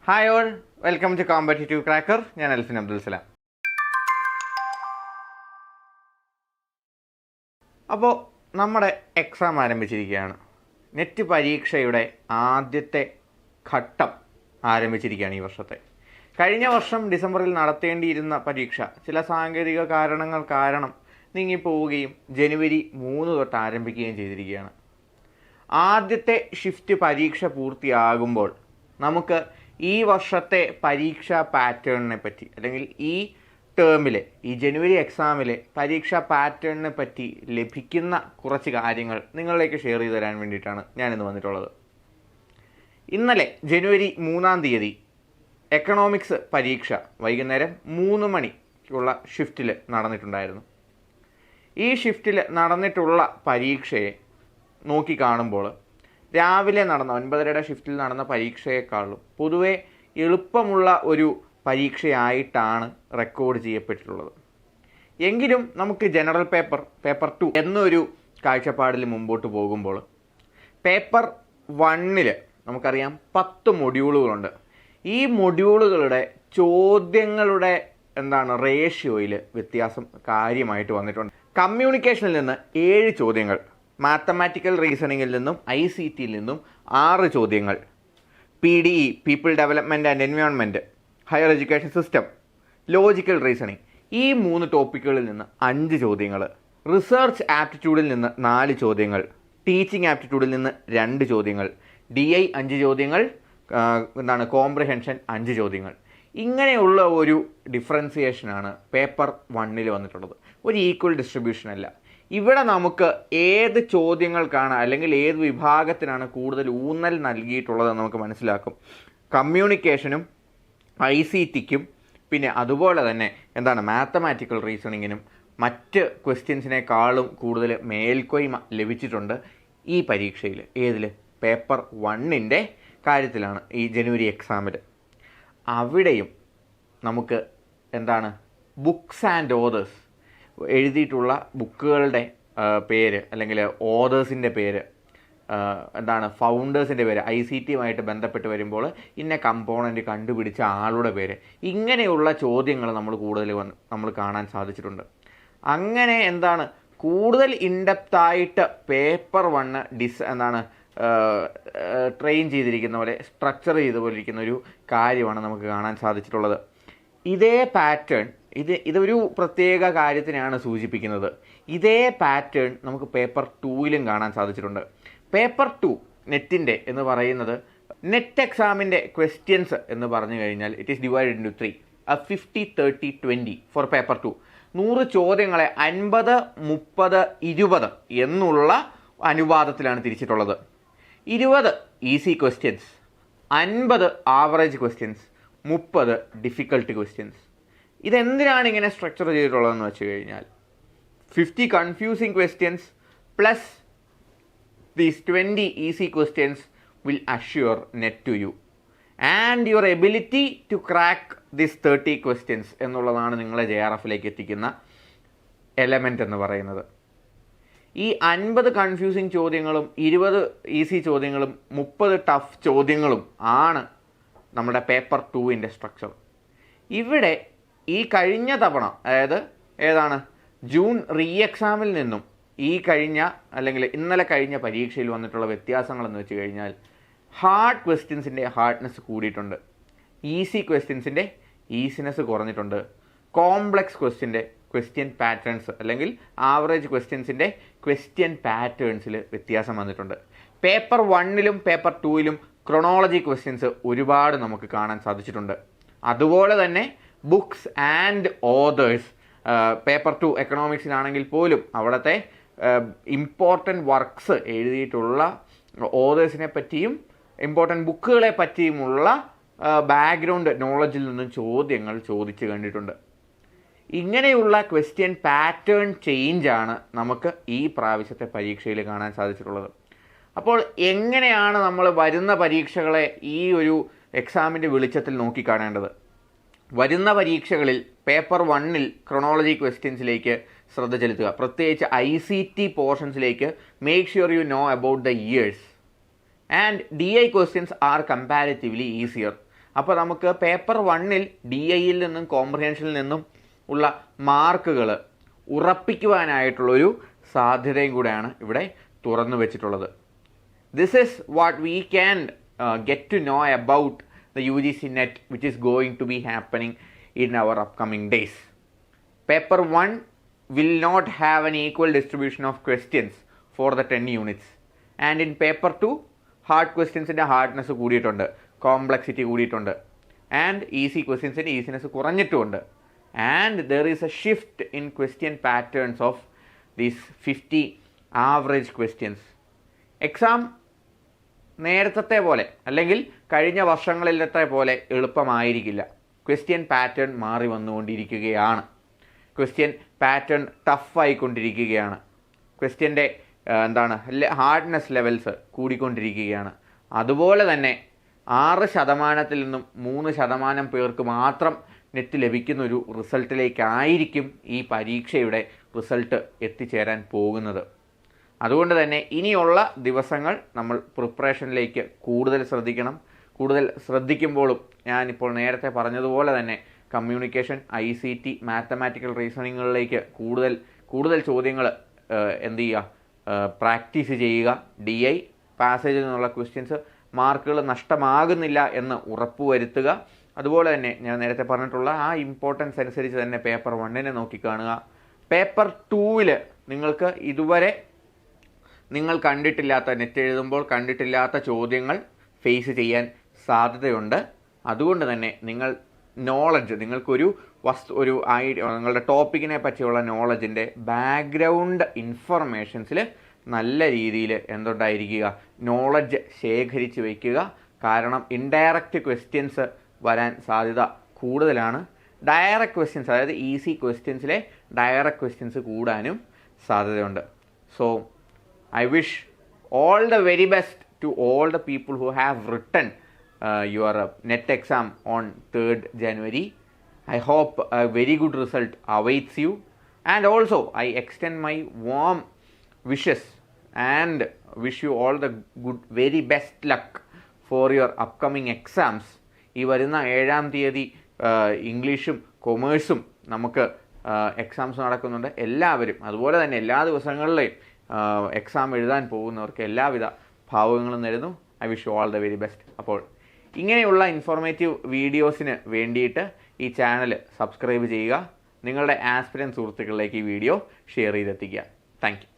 Hi all, welcome to competitive cracker. ഞാൻ അൽഫിൻ അബ്ദുൽ സലാം. അപ്പോൾ നമ്മുടെ എക്സാം ആരംഭിച്ചിരിക്കുകയാണ്. നെറ്റ് പരീക്ഷയുടെ ആദ്യത്തെ ഘട്ടം ആരംഭിച്ചിരിക്കുകയാണ് ഈ വർഷത്തെ. കഴിഞ്ഞ വർഷം ഡിസംബറിൽ നടത്തേണ്ടിയിരുന്ന പരീക്ഷ ചില സാങ്കേതിക കാരണങ്ങൾ കാരണം നീങ്ങിപ്പോവുകയും ജനുവരി 3 തൊട്ട് ആരംഭിക്കുകയും ചെയ്തിരിക്കുകയാണ്. ആദ്യത്തെ ഷിഫ്റ്റ് പരീക്ഷ പൂർത്തിയാകുമ്പോൾ നമുക്ക് ഈ വർഷത്തെ പരീക്ഷാ പാറ്റേണിനെ പറ്റി, അല്ലെങ്കിൽ ഈ ടേമിലെ ഈ ജനുവരി എക്സാമിലെ പരീക്ഷാ പാറ്റേണിനെ പറ്റി ലഭിക്കുന്ന കുറച്ച് കാര്യങ്ങൾ നിങ്ങളിലേക്ക് ഷെയർ ചെയ്ത് തരാൻ വേണ്ടിയിട്ടാണ് ഞാനിന്ന് വന്നിട്ടുള്ളത്. ഇന്നലെ ജനുവരി 3 എക്കണോമിക്സ് പരീക്ഷ വൈകുന്നേരം 3 മണിക്കുള്ള ഷിഫ്റ്റിൽ നടന്നിട്ടുണ്ടായിരുന്നു. ഈ ഷിഫ്റ്റിൽ നടന്നിട്ടുള്ള പരീക്ഷയെ നോക്കിക്കാണുമ്പോൾ രാവിലെ നടന്ന 9:30 ഷിഫ്റ്റിൽ നടന്ന പരീക്ഷയെക്കാളും പൊതുവെ എളുപ്പമുള്ള ഒരു പരീക്ഷയായിട്ടാണ് റെക്കോർഡ് ചെയ്യപ്പെട്ടിട്ടുള്ളത്. എങ്കിലും നമുക്ക് ജനറൽ പേപ്പർ 2 എന്നൊരു കാഴ്ചപ്പാടിൽ മുമ്പോട്ട് പോകുമ്പോൾ പേപ്പർ 1 നമുക്കറിയാം 10 മൊഡ്യൂളുകളുണ്ട്. ഈ മൊഡ്യൂളുകളുടെ ചോദ്യങ്ങളുടെ റേഷ്യോയിൽ വ്യത്യാസം കാര്യമായിട്ട് വന്നിട്ടുണ്ട്. കമ്മ്യൂണിക്കേഷനിൽ നിന്ന് 7 ചോദ്യങ്ങൾ, മാത്തമാറ്റിക്കൽ റീസണിങ്ങിൽ നിന്നും ICTയിൽ നിന്നും 6 ചോദ്യങ്ങൾ, PDE people development and environment, higher education system, logical reasoning, ഈ 3 ടോപ്പിക്കുകളിൽ നിന്ന് 5 ചോദ്യങ്ങൾ, റിസർച്ച് ആപ്റ്റിറ്റ്യൂഡിൽ നിന്ന് 4 ചോദ്യങ്ങൾ, ടീച്ചിങ് ആപ്റ്റിറ്റ്യൂഡിൽ നിന്ന് 2 ചോദ്യങ്ങൾ, DI 5 ചോദ്യങ്ങൾ, കോംപ്രിഹെൻഷൻ 5 ചോദ്യങ്ങൾ. ഇങ്ങനെയുള്ള ഒരു ഡിഫറൻസിയേഷനാണ് പേപ്പർ 1 വന്നിട്ടുള്ളത്. ഒരു ഈക്വൽ ഡിസ്ട്രിബ്യൂഷൻ അല്ല. ഇവിടെ നമുക്ക് ഏത് ചോദ്യങ്ങൾക്കാണ് അല്ലെങ്കിൽ ഏത് വിഭാഗത്തിനാണ് കൂടുതൽ ഊന്നൽ നൽകിയിട്ടുള്ളതെന്ന് നമുക്ക് മനസ്സിലാക്കും. കമ്മ്യൂണിക്കേഷനും ICTക്കും പിന്നെ അതുപോലെ തന്നെ മാത്തമാറ്റിക്കൽ റീസണിങ്ങിനും മറ്റ് ക്വസ്റ്റ്യൻസിനേക്കാളും കൂടുതൽ മേൽക്കോയ്മ ലഭിച്ചിട്ടുണ്ട് ഈ പരീക്ഷയിൽ. ഏതിൽ? പേപ്പർ 1 കാര്യത്തിലാണ്. ഈ ജനുവരി എക്സാമിൽ അവിടെയും നമുക്ക് ബുക്സ് ആൻഡ് ഓതേഴ്സ് എഴുതിയിട്ടുള്ള ബുക്കുകളുടെ പേര് അല്ലെങ്കിൽ ഓതേഴ്സിൻ്റെ പേര്, ഫൗണ്ടേഴ്സിൻ്റെ പേര്, ICTയുമായിട്ട് ബന്ധപ്പെട്ട് വരുമ്പോൾ ഇന്ന കമ്പോണൻറ്റ് കണ്ടുപിടിച്ച ആളുടെ പേര്, ഇങ്ങനെയുള്ള ചോദ്യങ്ങൾ നമ്മൾ കാണാൻ സാധിച്ചിട്ടുണ്ട്. അങ്ങനെ കൂടുതൽ ഇൻഡെപ്തായിട്ട് പേപ്പർ 1 ട്രെയിൻ ചെയ്തിരിക്കുന്ന പോലെ, സ്ട്രക്ചർ ചെയ്ത പോലെ ഇരിക്കുന്ന ഒരു കാര്യമാണ് നമുക്ക് കാണാൻ സാധിച്ചിട്ടുള്ളത്. ഇതേ പാറ്റേൺ ഇതൊരു പ്രത്യേക കാര്യത്തിനാണ് സൂചിപ്പിക്കുന്നത്. ഇതേ പാറ്റേൺ നമുക്ക് പേപ്പർ 2 കാണാൻ സാധിച്ചിട്ടുണ്ട്. പേപ്പർ 2 നെറ്റിൻ്റെ എന്ന് പറയുന്നത്, നെറ്റ് എക്സാമിൻ്റെ ക്വസ്റ്റ്യൻസ് എന്ന് പറഞ്ഞു കഴിഞ്ഞാൽ it is divided into 3, 50, 30, 20 for paper 2. 100 ചോദ്യങ്ങളെ 50, 30, 20 എന്നുള്ള അനുപാതത്തിലാണ് തിരിച്ചിട്ടുള്ളത്. 20 easy questions, 50 average questions, 30 difficult questions. ഇതെന്തിനാണ് ഇങ്ങനെ സ്ട്രക്ചർ ചെയ്തിട്ടുള്ളതെന്ന് വെച്ച് കഴിഞ്ഞാൽ 50 confusing questions plus these 20 easy questions will assure net to you and your ability to crack this 30 questions എന്നുള്ളതാണ് നിങ്ങളെ JRFലേക്ക് എത്തിക്കുന്ന എലമെൻ്റ് എന്ന് പറയുന്നത്. ഈ 50 കൺഫ്യൂസിങ് ചോദ്യങ്ങളും 20 ഈസി ചോദ്യങ്ങളും 30 ടഫ് ചോദ്യങ്ങളും ആണ് നമ്മുടെ പേപ്പർ 2 സ്ട്രക്ചർ. ഇവിടെ ഈ കഴിഞ്ഞ തവണ, അതായത് ജൂൺ റീ എക്സാമിൽ നിന്നും ഈ ഇന്നലെ കഴിഞ്ഞ പരീക്ഷയിൽ വന്നിട്ടുള്ള വ്യത്യാസങ്ങളെന്ന് വെച്ച് കഴിഞ്ഞാൽ ഹാർഡ് ക്വസ്റ്റ്യൻസിൻ്റെ ഹാർഡ്നെസ് കൂടിയിട്ടുണ്ട്, ഈസി ക്വസ്റ്റ്യൻസിൻ്റെ ഈസിനെസ് കുറഞ്ഞിട്ടുണ്ട്, കോംപ്ലക്സ് ക്വസ്റ്റ്യൻ പാറ്റേൺസ് അല്ലെങ്കിൽ ആവറേജ് ക്വസ്റ്റ്യൻസിൻ്റെ ക്വസ്റ്റ്യൻ പാറ്റേൺസിൽ വ്യത്യാസം വന്നിട്ടുണ്ട്. പേപ്പർ 1 പേപ്പർ 2 ക്രൊണോളജി ക്വസ്റ്റ്യൻസ് ഒരുപാട് നമുക്ക് കാണാൻ സാധിച്ചിട്ടുണ്ട്. അതുപോലെ തന്നെ ബുക്സ് ആൻഡ് ഓതേഴ്സ്, പേപ്പർ 2 എക്കണോമിക്സിലാണെങ്കിൽ പോലും അവിടുത്തെ ഇമ്പോർട്ടൻ്റ് വർക്ക്സ് എഴുതിയിട്ടുള്ള ഓതേഴ്സിനെ പറ്റിയും ഇമ്പോർട്ടൻ്റ് ബുക്കുകളെ പറ്റിയുമുള്ള ബാക്ക്ഗ്രൗണ്ട് നോളജിൽ നിന്നും ചോദ്യങ്ങൾ ചോദിച്ചു കണ്ടിട്ടുണ്ട്. ഇങ്ങനെയുള്ള ക്വസ്റ്റ്യൻ പാറ്റേൺ ചേഞ്ചാണ് നമുക്ക് ഈ പ്രാവശ്യത്തെ പരീക്ഷയിൽ കാണാൻ സാധിച്ചിട്ടുള്ളത്. അപ്പോൾ എങ്ങനെയാണ് നമ്മൾ വരുന്ന പരീക്ഷകളെ ഈ ഒരു എക്സാമിൻ്റെ വെളിച്ചത്തിൽ നോക്കിക്കാണേണ്ടത്? വരുന്ന പരീക്ഷകളിൽ പേപ്പർ 1 ക്രൊണോളജി ക്വസ്റ്റ്യൻസിലേക്ക് ശ്രദ്ധ ചെലുത്തുക. പ്രത്യേകിച്ച് ICT പോർഷൻസിലേക്ക് make sure you know about the years. And DI questions are comparatively easier. അപ്പോൾ നമുക്ക് പേപ്പർ 1-ൽ DIയിൽ നിന്നും കോംപ്രിഹെൻഷനിൽ നിന്നും ഉള്ള മാർക്കുകൾ ഉറപ്പിക്കുവാനായിട്ടുള്ളൊരു സാധ്യതയും കൂടെയാണ് ഇവിടെ തുറന്നു വെച്ചിട്ടുള്ളത്. This is what we can get to know about the UGC NET which is going to be happening in our upcoming days. Paper 1 will not have an equal distribution of questions for the 10 units. And in paper 2, hard questions ന്റെ hardness കൂടിയിട്ടുണ്ട്, complexity കൂടിയിട്ടുണ്ട്, and easy ക്വസ്റ്റ്യൻസിൻ്റെ easiness കുറഞ്ഞിട്ടുമുണ്ട്. And there is a shift in question patterns of these 50 average questions. Exam നേരത്തെ പോലെ അല്ലെങ്കിൽ കഴിഞ്ഞ വർഷങ്ങളിലത്തെ പോലെ എളുപ്പമായിരിക്കില്ല. ക്വസ്റ്റ്യൻ പാറ്റേൺ മാറി വന്നുകൊണ്ടിരിക്കുകയാണ്. ക്വസ്റ്റ്യൻ പാറ്റേൺ ടഫായിക്കൊണ്ടിരിക്കുകയാണ്. ക്വസ്റ്റ്യൻ്റെ ഹാർഡ്നെസ് ലെവൽസ് കൂടിക്കൊണ്ടിരിക്കുകയാണ്. അതുപോലെ തന്നെ 6% നിന്നും 3% പേർക്ക് മാത്രം നെറ്റ് ലഭിക്കുന്ന ഒരു റിസൾട്ടിലേക്കായിരിക്കും ഈ പരീക്ഷയുടെ റിസൾട്ട് എത്തിച്ചേരാൻ പോകുന്നത്. അതുകൊണ്ട് തന്നെ ഇനിയുള്ള ദിവസങ്ങൾ നമ്മൾ പ്രിപ്പറേഷനിലേക്ക് കൂടുതൽ ശ്രദ്ധിക്കണം. കൂടുതൽ ശ്രദ്ധിക്കുമ്പോഴും ഞാനിപ്പോൾ നേരത്തെ പറഞ്ഞതുപോലെ തന്നെ കമ്മ്യൂണിക്കേഷൻ, ICT, മാത്തമാറ്റിക്കൽ റീസണിങ്ങുകളിലേക്ക് കൂടുതൽ ചോദ്യങ്ങൾ പ്രാക്ടീസ് ചെയ്യുക. DI പാസേജിൽ നിന്നുള്ള ക്വസ്റ്റ്യൻസ് മാർക്കുകൾ നഷ്ടമാകുന്നില്ല എന്ന് ഉറപ്പുവരുത്തുക. അതുപോലെ തന്നെ ഞാൻ നേരത്തെ പറഞ്ഞിട്ടുള്ള ആ ഇമ്പോർട്ടൻസ് അനുസരിച്ച് തന്നെ പേപ്പർ 1-നെ നോക്കിക്കാണുക. പേപ്പർ 2-ൽ നിങ്ങൾക്ക് ഇതുവരെ നിങ്ങൾ നെറ്റ് എഴുതുമ്പോൾ കണ്ടിട്ടില്ലാത്ത ചോദ്യങ്ങൾ ഫേസ് ചെയ്യാൻ സാധ്യതയുണ്ട്. അതുകൊണ്ട് തന്നെ നിങ്ങൾക്കൊരു നിങ്ങളുടെ ടോപ്പിക്കിനെ പറ്റിയുള്ള നോളജിൻ്റെ ബാക്ക്ഗ്രൗണ്ട് ഇൻഫർമേഷൻസിൽ നല്ല രീതിയിൽ നോളജ് ശേഖരിച്ച് വയ്ക്കുക. കാരണം ഇൻഡയറക്റ്റ് ക്വസ്റ്റ്യൻസ് വരാൻ സാധ്യത കൂടുതലാണ്. ഡയറക്റ്റ് ക്വസ്റ്റ്യൻസ്, അതായത് ഈസി ക്വസ്റ്റ്യൻസിലെ ഡയറക്റ്റ് ക്വസ്റ്റ്യൻസ് കൂടാനും സാധ്യതയുണ്ട്. So I wish all the very best to all the people who have written your NET exam on 3rd January. I hope a very good result awaits you. And also, I extend my warm wishes and wish you all the very best luck for your upcoming exams. ഈ വരുന്ന 7-ാം തീയതി ഇംഗ്ലീഷും കൊമേഴ്സും നമുക്ക് exams നടക്കുന്നുണ്ട്. എല്ലാവരും അതുപോലെ തന്നെ എല്ലാ ദിവസങ്ങളിലെയും എക്സാം എഴുതാൻ പോകുന്നവർക്ക് എല്ലാവിധ ഭാവുകങ്ങളും നേരുന്നു. I wish you all the very best. അപ്പോൾ ഇങ്ങനെയുള്ള ഇൻഫോർമേറ്റീവ് വീഡിയോസിന് വേണ്ടിയിട്ട് ഈ ചാനൽ സബ്സ്ക്രൈബ് ചെയ്യുക. നിങ്ങളുടെ ആസ്പിരൻറ്റ് സുഹൃത്തുക്കളിലേക്ക് ഈ വീഡിയോ ഷെയർ ചെയ്തെത്തിക്കുക. Thank U.